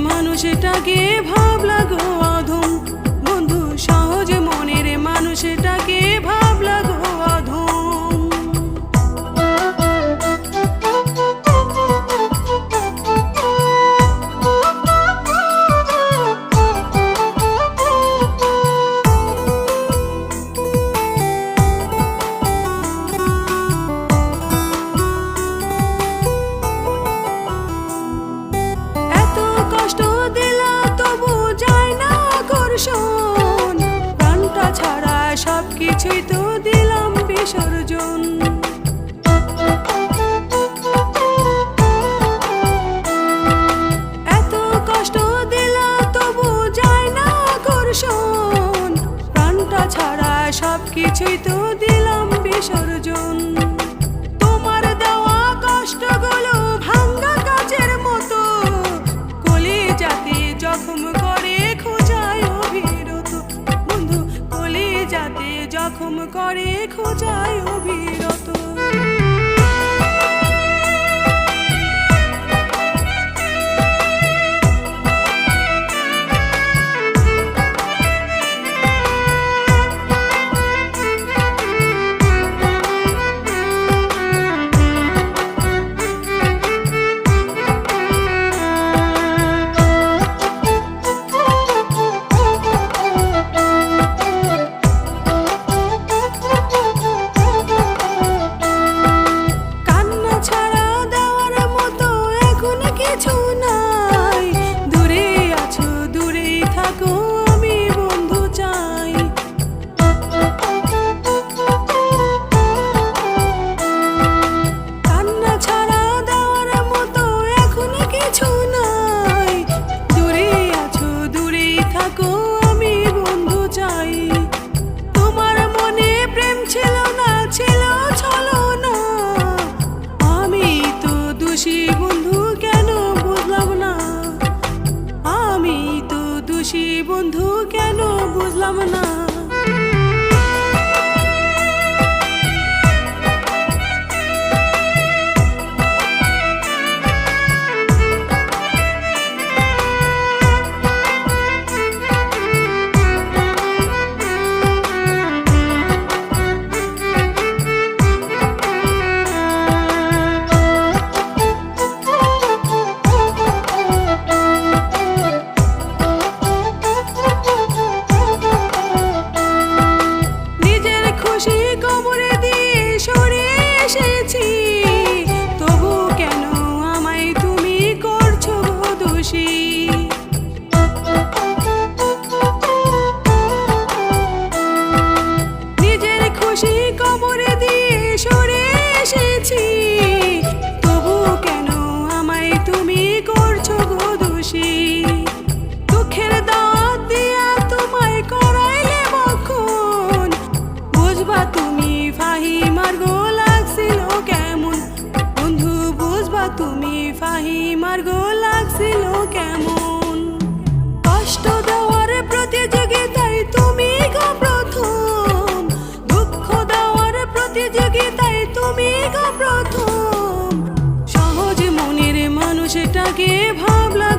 মানুষটাকে ভাবলা গো অধম বন্ধু, সহজ মনের মানুষটাকে ভাবলা গো অধম। এত কষ্ট দিলা তবু যায় না আকর্ষণ, প্রাণটা ছাড়া সবকিছুই তো দিলাম বিসর্জন। এত কষ্ট দিলা তবু যায় না আকর্ষণ, প্রাণটা ছাড়া সবকিছুই তো দিলাম বিসর্জন। তোমার দেওয়া কষ্টগুলো ভাঙ্গা কাচের মতো, কলিজাতে জখম করে খোঁজায় অবিরত বন্ধু, কলিজাতে জখম করে খোঁজায় অবিরত। বন্ধু কেন বুঝলাম না। কবরে দিয়ে সরে এসেছি, তবু কেন আমায় তুমি করছো দোষী। নিজের খুশি কবরে দিয়ে সরে এসেছি, তবু কেন আমায় তুমি করছো দোষী। দুঃখের দাওয়াত দিয়া তোমায় করাইলে বক্ষণ, বুঝবা তুমি ফাহিমার গো লাগছিল কেমন বন্ধু, বুঝবা তুমি ফাহিমার গো লাগছিল কেমন। কষ্ট দেওয়ার প্রতিযোগিতায় তুমি গো প্রথম, দুঃখ দেওয়ার প্রতিযোগিতায় তুমি গো প্রথম। সহজ মনের মানুষটাকে ভাবলা